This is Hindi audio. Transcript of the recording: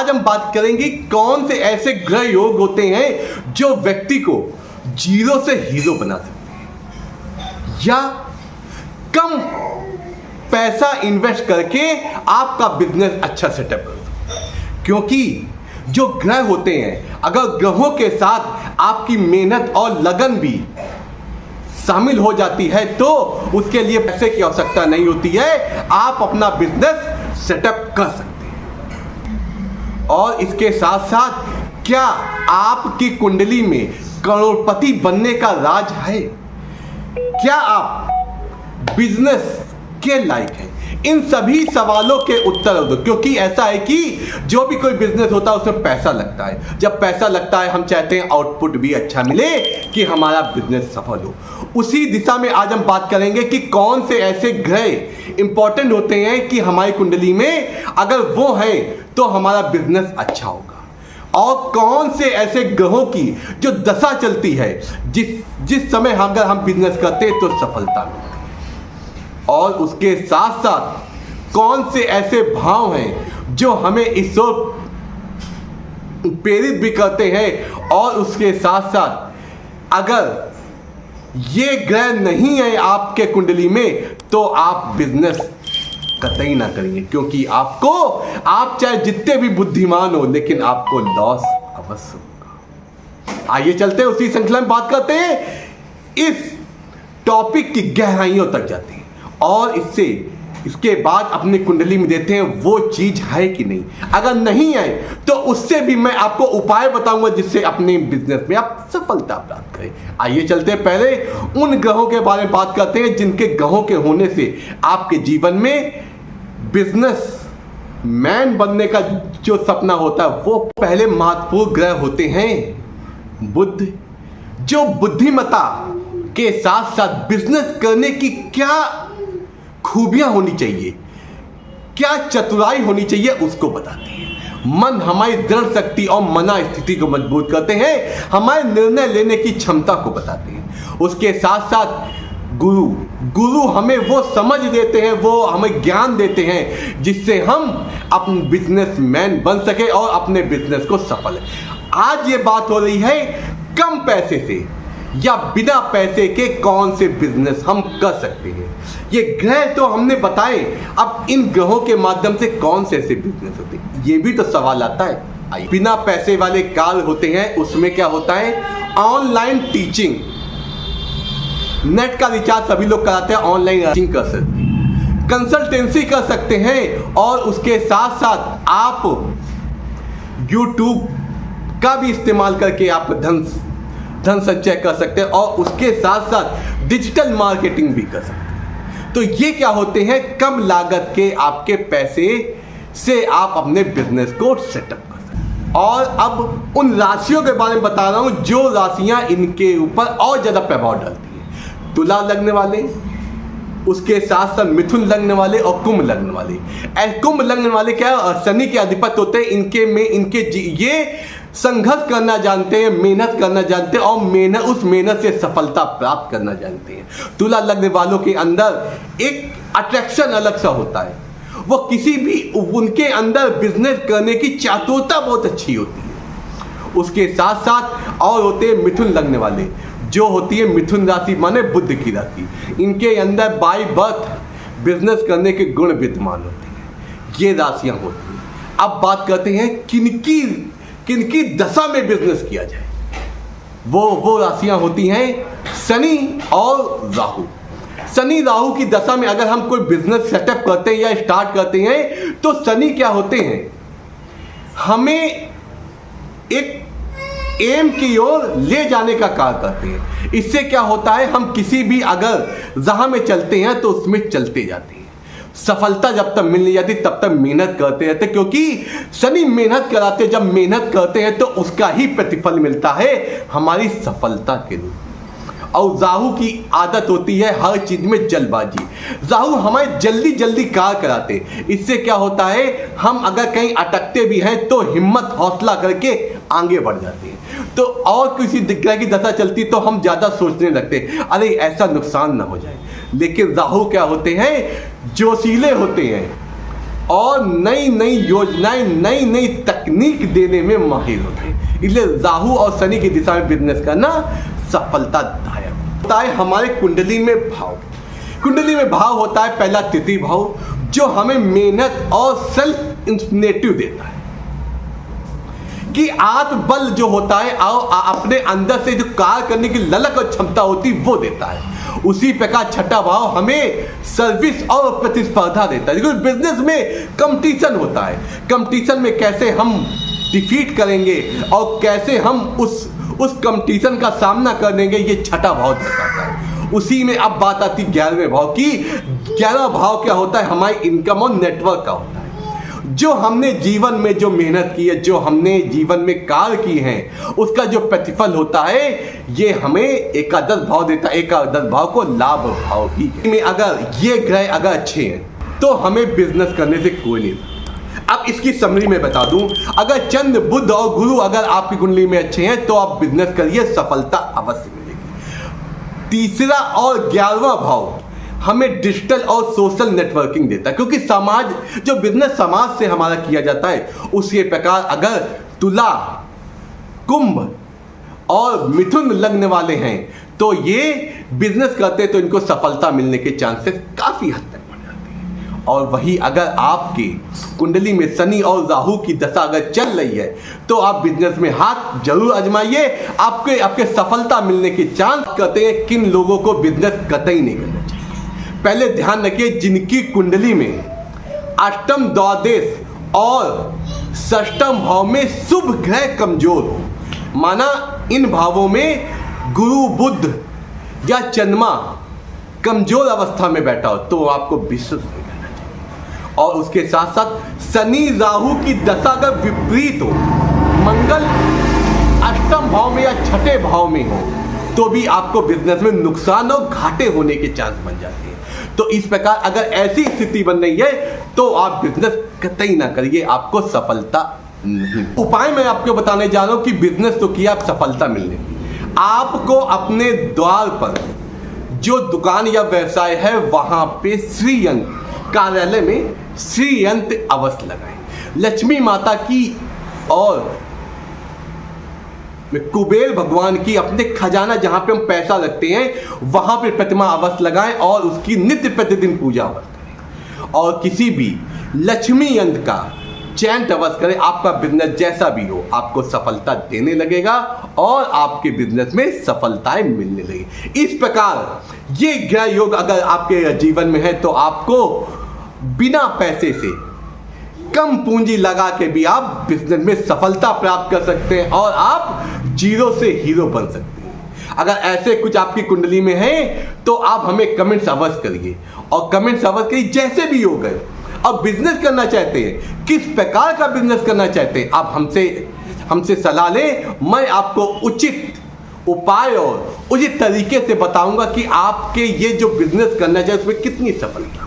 आज हम बात करेंगे कौन से ऐसे ग्रह योग होते हैं जो व्यक्ति को जीरो से हीरो बना सकते हैं या कम पैसा इन्वेस्ट करके आपका बिजनेस अच्छा सेटअप कर सकते हैं। क्योंकि जो ग्रह होते हैं, अगर ग्रहों के साथ आपकी मेहनत और लगन भी शामिल हो जाती है तो उसके लिए पैसे की आवश्यकता नहीं होती है, आप अपना बिजनेस सेटअप कर सकते हैं। और इसके साथ साथ क्या आपकी कुंडली में करोड़पति बनने का राज है? क्या आप बिजनेस के लायक हैं? इन सभी सवालों के उत्तर दो, क्योंकि ऐसा है कि जो भी कोई बिजनेस होता है उसमें पैसा लगता है। जब पैसा लगता है हम चाहते हैं आउटपुट भी अच्छा मिले कि हमारा बिजनेस सफल हो। उसी दिशा में आज हम बात करेंगे कि कौन से ऐसे ग्रह इंपॉर्टेंट होते हैं कि हमारी कुंडली में अगर वो है तो हमारा बिजनेस अच्छा होगा, और कौन से ऐसे ग्रहों की जो दशा चलती है जिस समय अगर हम बिजनेस करते हैं तो सफलता मिलती है। और उसके साथ साथ कौन से ऐसे भाव हैं जो हमें इस ओर प्रेरित भी करते हैं, और उसके साथ साथ अगर ये ग्रह नहीं है आपके कुंडली में तो आप बिजनेस कतई ना करेंगे, क्योंकि आप चाहे जितने भी बुद्धिमान हो लेकिन आपको लॉस अवश्य होगा। आइए चलते हैं उसी श्रृंखला में बात करते हैं, इस टॉपिक की गहराइयों तक जाते हैं और इसके बाद अपनी कुंडली में देते हैं वो चीज है कि नहीं। अगर नहीं है तो उससे भी मैं आपको उपाय बताऊंगा जिससे अपने बिजनेस में आप सफलता प्राप्त करें। आइए चलते हैं, पहले उन ग्रहों के बारे में बात करते हैं जिनके ग्रहों के होने से आपके जीवन में बिजनेस मैन बनने का जो सपना होता है वो पहले महत्वपूर्ण ग्रह होते हैं बुध। जो बुद्धिमत्ता के साथ साथ बिजनेस करने की क्या खूबियां होनी चाहिए, क्या चतुराई होनी चाहिए, उसको बताते हैं। मन हमारी दृढ़ शक्ति और मना स्थिति को मजबूत करते हैं, हमारे निर्णय लेने की क्षमता को बताते हैं। उसके साथ साथ गुरु हमें वो समझ देते हैं, वो हमें ज्ञान देते हैं जिससे हम अपने बिजनेसमैन बन सके और अपने बिजनेस को सफल। आज ये बात हो रही है कम पैसे से या बिना पैसे के कौन से बिजनेस हम कर सकते हैं। ये ग्रह तो हमने बताए, अब इन ग्रहों के माध्यम से कौन से ऐसे बिजनेस होते हैं ये भी तो सवाल आता है। बिना पैसे वाले कार्य होते हैं, उसमें क्या होता है ऑनलाइन टीचिंग, नेट का रिचार्ज सभी लोग कराते हैं, ऑनलाइन टीचिंग कर सकते हैं, कंसल्टेंसी कर सकते हैं, और उसके साथ साथ आप यूट्यूब का भी इस्तेमाल करके आप धन संचय कर सकते हैं, और उसके साथ साथ डिजिटल मार्केटिंग भी कर सकते हैं। तो ये क्या होते हैं कम लागत के आपके पैसे से आप अपने बिजनेस को सेटअप कर सकते हैं। और अब उन राशियों के बारे में बता रहा हूं जो राशियां इनके ऊपर और ज्यादा प्रभाव डालती हैं। तुला लगने वाले, उसके साथ साथ मिथुन लगने वाले और कुंभ लगने वाले। कुंभ लगने वाले क्या शनि के अधिपति होते हैं, ये संघर्ष करना जानते हैं, मेहनत करना जानते हैं, और उस मेहनत से सफलता प्राप्त करना जानते हैं। तुला लगने वालों के अंदर एक अट्रैक्शन अलग सा होता है, वो उनके अंदर बिजनेस करने की चातुरता बहुत अच्छी होती है। उसके साथ साथ और होते हैं मिथुन लगने वाले, जो होती है मिथुन राशि माने बुध की राशि। इनके अंदर बाय बर्थ बिजनेस करने के गुण विद्यमान होते हैं, ये राशियां होती हैं। अब बात करते हैं किनकी दशा में बिजनेस किया जाए। वो राशियां होती हैं शनि और राहु। शनि राहु की दशा में अगर हम कोई बिजनेस सेटअप करते हैं या स्टार्ट करते हैं तो शनि क्या होते हैं, हमें एक एम की ओर ले जाने का कार्य करते हैं। इससे क्या होता है हम किसी भी अगर राह में चलते हैं तो उसमें चलते जाते हैं। सफलता जब तक मिल नहीं जाती तब तक मेहनत करते रहते, क्योंकि शनि मेहनत कराते, जब मेहनत करते हैं तो उसका ही प्रतिफल मिलता है हमारी सफलता के रूप में। और राहु की आदत होती है हर चीज में जल्दबाजी। राहु हमें जल्दी जल्दी कार्य कराते, इससे क्या होता है हम अगर कहीं अटकते भी हैं तो हिम्मत हौसला करके आगे बढ़ जाते हैं। तो और किसी ग्रह की दशा चलती तो हम ज्यादा सोचने लगते, अरे ऐसा नुकसान ना हो जाए। लेकिन राहु क्या होते हैं जोशीले होते हैं और नई नई योजनाएं, नई नई तकनीक देने में माहिर होते हैं। इसलिए राहु और शनि की दिशा में बिजनेस करना सफलतादायक होता है। हमारे कुंडली में भाव, कुंडली में भाव होता है पहला तृतीय भाव, जो हमें मेहनत और सेल्फ इंस्पिनेटिव देता है कि आत्मबल जो होता है अपने अंदर से जो कार्य करने की ललक और क्षमता होती है वो देता है। उसी प्रकार छठा भाव हमें सर्विस और प्रतिस्पर्धा देता है, क्योंकि बिजनेस में कंपटीशन होता है। कंपटीशन में कैसे हम डिफीट करेंगे और कैसे हम उस कंपटीशन का सामना करेंगे, ये छठा भाव दर्शाता है। उसी में अब बात आती 11वें भाव की। 11वां भाव क्या होता है? हमारी इनकम और नेटवर्क का होता है। जो हमने जीवन में जो मेहनत की है, जो हमने जीवन में कार्य की है, उसका जो प्रतिफल होता है ये हमें एकादश भाव देता है। एकादश भाव को लाभ भाव भी में अगर ये ग्रह अगर अच्छे हैं तो हमें बिजनेस करने से कोई नहीं। अब इसकी समरी में बता दूं, अगर चंद्र बुध और गुरु अगर आपकी कुंडली में अच्छे हैं तो आप बिजनेस करिए, सफलता अवश्य मिलेगी। तीसरा और 11वां भाव हमें डिजिटल और सोशल नेटवर्किंग देता है, क्योंकि समाज जो बिजनेस समाज से हमारा किया जाता है उसी प्रकार अगर तुला, कुंभ और मिथुन लगने वाले हैं तो ये बिजनेस करते हैं तो इनको सफलता मिलने के चांसेस काफी हद तक बढ़ जाते हैं। और वही अगर आपकी कुंडली में शनि और राहु की दशा अगर चल रही है तो आप बिजनेस में हाथ जरूर आजमाइए, आपके सफलता मिलने के चांस। कहते हैं किन लोगों को बिजनेस कतई नहीं करना चाहिए। पहले ध्यान रखिए, जिनकी कुंडली में अष्टम, द्वादश और षष्ठम भाव में शुभ ग्रह कमजोर हो, माना इन भावों में गुरु, बुध या चंद्रमा कमजोर अवस्था में बैठा हो तो आपको बिजनेस नहीं करना चाहिए। और उसके साथ साथ शनि राहु की दशा अगर विपरीत हो, मंगल अष्टम भाव में या छठे भाव में हो तो भी आपको बिजनेस में नुकसान और घाटे होने के चांस बन जाते हैं। तो इस प्रकार अगर ऐसी स्थिति बन रही है तो आप बिजनेस कतई ना करिए, आपको सफलता नहीं। उपाय मैं आपको बताने जा रहा हूं कि बिजनेस तो किया, आप सफलता मिलने की। आपको अपने द्वार पर जो दुकान या व्यवसाय है वहां पे श्रीयंत्र, कार्यालय में श्रीयंत्र अवश्य लगाएं। लक्ष्मी माता की और कुबेर भगवान की अपने खजाना जहां पे हम पैसा रखते हैं वहां पे प्रतिमा अवश्य लगाएं और उसकी नित्य प्रतिदिन पूजा अवश्य करें। और किसी भी लक्ष्मी यंत्र का चयन अवश्य करें। आपका बिजनेस जैसा भी हो आपको सफलता देने लगेगा और आपके बिजनेस में सफलताएं मिलने लगेगी। इस प्रकार ये ग्रह योग अगर आपके जीवन में है तो आपको बिना पैसे से, कम पूंजी लगा के भी आप बिजनेस में सफलता प्राप्त कर सकते हैं और आप जीरो से हीरो बन सकते हैं। अगर ऐसे कुछ आपकी कुंडली में है तो आप हमें कमेंट्स अवश्य करिए और कमेंट्स अवश्य करिए जैसे भी हो गए। अब बिजनेस करना चाहते हैं, किस प्रकार का बिजनेस करना चाहते हैं, आप हमसे सलाह लें। मैं आपको उचित उपाय और उचित तरीके से बताऊंगा कि आपके ये जो बिजनेस करना चाहिए उसमें कितनी सफलता